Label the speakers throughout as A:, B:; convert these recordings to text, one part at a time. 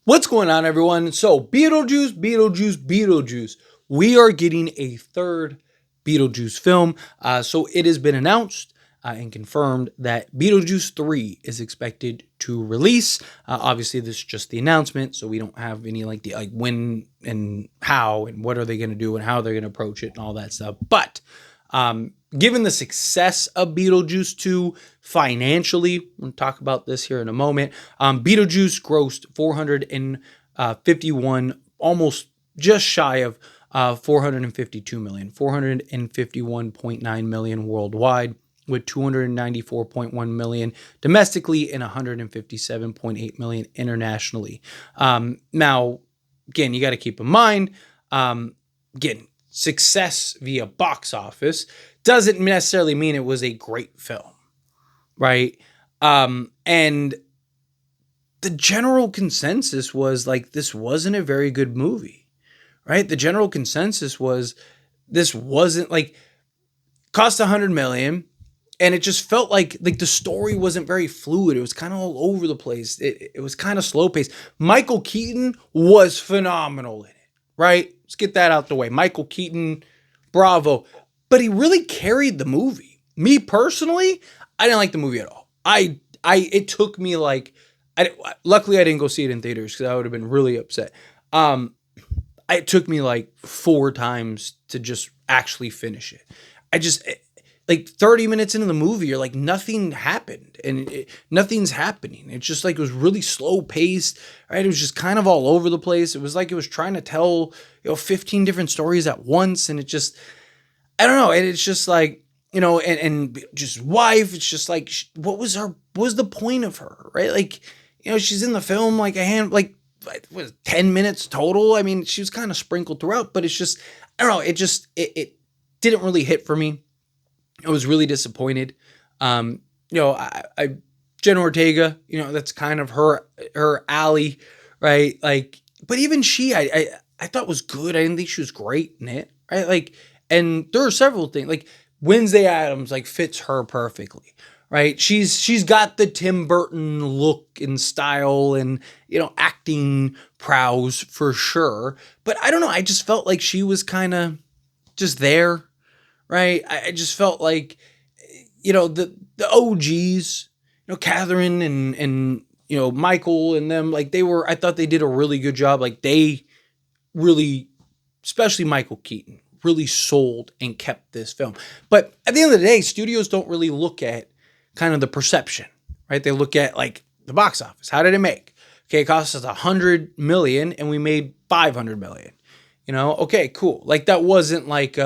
A: What's going on, everyone? So, Beetlejuice. We are getting a third Beetlejuice film. So, it has been announced and confirmed that Beetlejuice 3 is expected to release. Obviously, this is just the announcement, so we don't have any like when and how and what are they going to do and how they're going to approach it and all that stuff. But given the success of Beetlejuice 2 financially, we'll talk about this here in a moment. Beetlejuice grossed 451, almost just shy of 452 million, 451.9 million worldwide, with 294.1 million domestically and 157.8 million internationally. Now, again, you got to keep in mind, again, success via box office doesn't necessarily mean it was a great film, right? And the general consensus was like, this wasn't a very good movie, right? The general consensus was this wasn't like, cost 100 million, and it just felt like the story wasn't very fluid. It was kind of all over the place. It was kind of slow paced. Michael Keaton was phenomenal in it, right? Let's get that out the way. Michael Keaton, bravo. But he really carried the movie. Me personally, I didn't like the movie at all. It took me like, luckily I didn't go see it in theaters because I would have been really upset. It took me like 4 times to just actually finish it. Like 30 minutes into the movie, you're like, nothing happened and nothing's happening. It's just like, it was really slow paced, right? It was just kind of all over the place. It was like, it was trying to tell, 15 different stories at once. And it just, I don't know. And it's just like, and just wife, it's just like, what was the point of her, right? Like, she's in the film, like 10 minutes total. I mean, she was kind of sprinkled throughout, but it's just, I don't know. It just, it didn't really hit for me. I was really disappointed. Jenna Ortega, that's kind of her alley, right? Like, but even she, I thought was good. I didn't think she was great in it, right? Like, and there are several things, like Wednesday Addams, like fits her perfectly, right? She's got the Tim Burton look and style and, acting prowess for sure. But I don't know. I just felt like she was kind of just there. Right. I just felt like, the OGs, Catherine and Michael and them, like I thought they did a really good job. Like they really, especially Michael Keaton, really sold and kept this film. But at the end of the day, studios don't really look at kind of the perception, right? They look at like the box office. How did it make? Okay. It cost us 100 million and we made 500 million, okay, cool. Like that wasn't like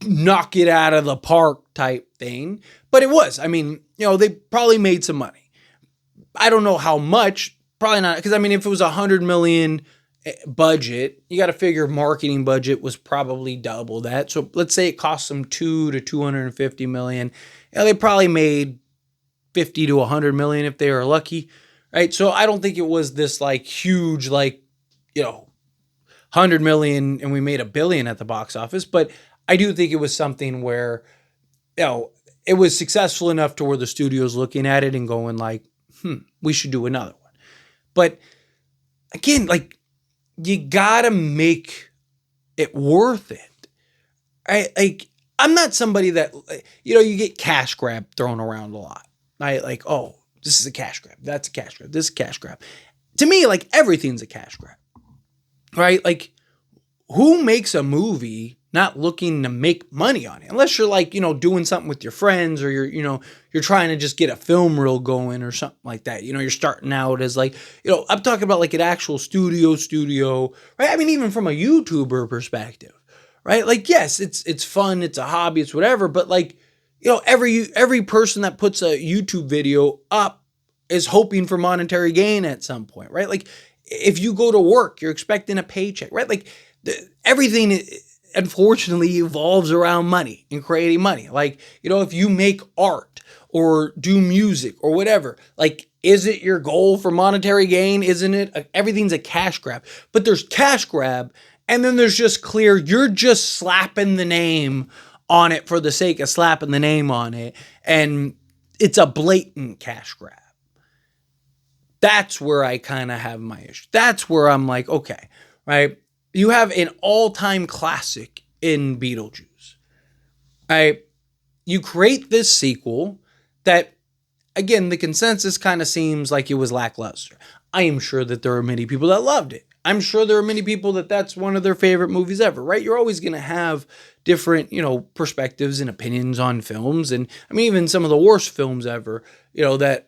A: knock it out of the park type thing. But it was. I mean, they probably made some money. I don't know how much. Probably not. Because, I mean, if it was 100 million budget, you got to figure marketing budget was probably double that. So let's say it cost them 2 to 250 million. They probably made 50 to 100 million if they were lucky. Right. So I don't think it was this like huge, like, 100 million and we made $1 billion at the box office. But I do think it was something where, it was successful enough to where the studio's looking at it and going like, we should do another one. But again, like you gotta make it worth it. Like I'm not somebody that, you get cash grab thrown around a lot. Right? Like, oh, this is a cash grab. That's a cash grab. This is a cash grab. To me, like everything's a cash grab. Right? Like, who makes a movie not looking to make money on it? Unless you're like, doing something with your friends or you're trying to just get a film reel going or something like that. You're starting out as like, I'm talking about like an actual studio, right? I mean, even from a YouTuber perspective, right? Like, yes, it's fun. It's a hobby. It's whatever. But like, every person that puts a YouTube video up is hoping for monetary gain at some point, right? Like, if you go to work, you're expecting a paycheck, right? Like everything, unfortunately, evolves around money and creating money. Like, if you make art or do music or whatever, like, is it your goal for monetary gain? Isn't it? Everything's a cash grab. But there's cash grab, and then there's just clear, you're just slapping the name on it for the sake of slapping the name on it. And it's a blatant cash grab. That's where I kind of have my issue. That's where I'm like, okay, right? You have an all-time classic in Beetlejuice, right? You create this sequel that, again, the consensus kind of seems like it was lackluster. I am sure that there are many people that loved it. I'm sure there are many people that that's one of their favorite movies ever, right? You're always going to have different, perspectives and opinions on films. And I mean, even some of the worst films ever, that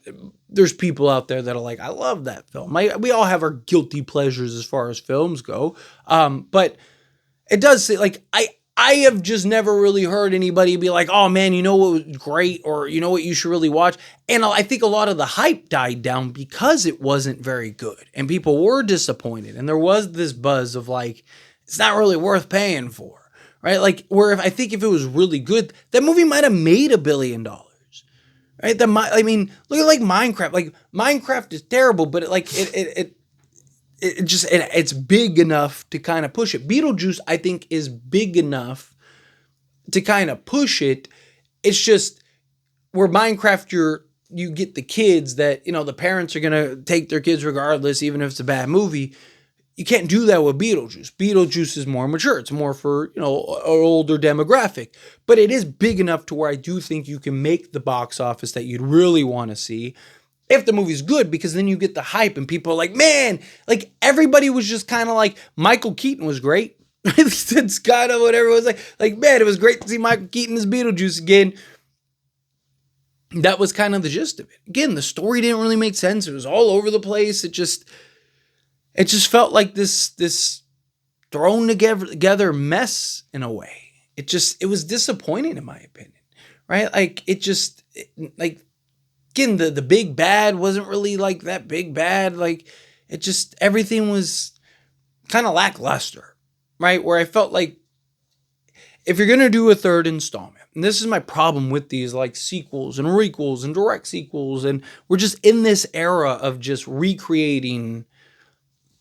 A: there's people out there that are like, I love that film. We all have our guilty pleasures as far as films go. But it does say, like, I have just never really heard anybody be like, oh man, you know what was great, or you know what you should really watch. And I think a lot of the hype died down because it wasn't very good and people were disappointed. And there was this buzz of like, it's not really worth paying for, right? Like, where I think if it was really good, that movie might have made $1 billion, right? I mean, look at like Minecraft. Like, Minecraft is terrible, but it's big enough to kind of push it. Beetlejuice, I think, is big enough to kind of push it. It's just where Minecraft, you get the kids that, the parents are going to take their kids regardless, even if it's a bad movie. You can't do that with Beetlejuice. Beetlejuice is more mature. It's more for, an older demographic. But it is big enough to where I do think you can make the box office that you'd really want to see if the movie's good, because then you get the hype and people are like, man, like everybody was just kind of like, Michael Keaton was great. It's kind of what everyone was like, man, it was great to see Michael Keaton as Beetlejuice again. That was kind of the gist of it. Again, the story didn't really make sense. It was all over the place. It just felt like this thrown together mess in a way. It was disappointing in my opinion, right? Like again, the big bad wasn't really like that big bad. Like, everything was kind of lackluster, right? Where I felt like if you're going to do a third installment, and this is my problem with these like sequels and requels and direct sequels, and we're just in this era of just recreating,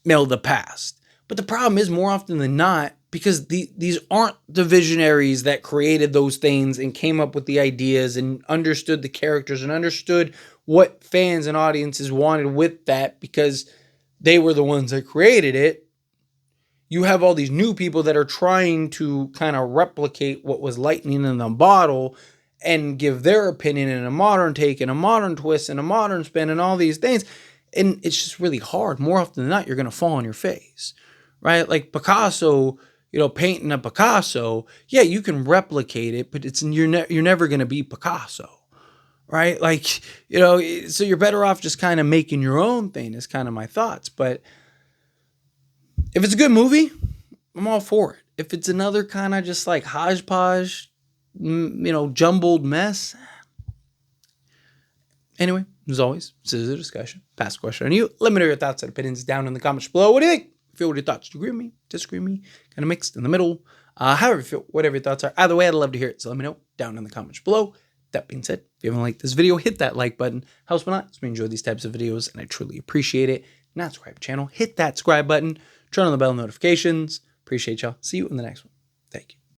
A: the past. But the problem is, more often than not, because these aren't the visionaries that created those things and came up with the ideas and understood the characters and understood what fans and audiences wanted with that, because they were the ones that created it. You have all these new people that are trying to kind of replicate what was lightning in the bottle and give their opinion in a modern take and a modern twist and a modern spin and all these things. And it's just really hard. More often than not, you're going to fall on your face, right? Like Picasso, painting a Picasso, yeah, you can replicate it, but you're never going to be Picasso, right? Like, so you're better off just kind of making your own thing is kind of my thoughts. But if it's a good movie, I'm all for it. If it's another kind of just like hodgepodge, jumbled mess. Anyway, as always, this is a discussion. Pass the question on you. Let me know your thoughts and opinions down in the comments below. What do you think? Feel what your thoughts? Do you agree with me? Disagree with me? Kind of mixed in the middle. However you feel, whatever your thoughts are. Either way, I'd love to hear it. So let me know down in the comments below. That being said, if you haven't liked this video, hit that like button. Helps me a lot. So we enjoy these types of videos, and I truly appreciate it. Not subscribe to the channel. Hit that subscribe button. Turn on the bell notifications. Appreciate y'all. See you in the next one. Thank you.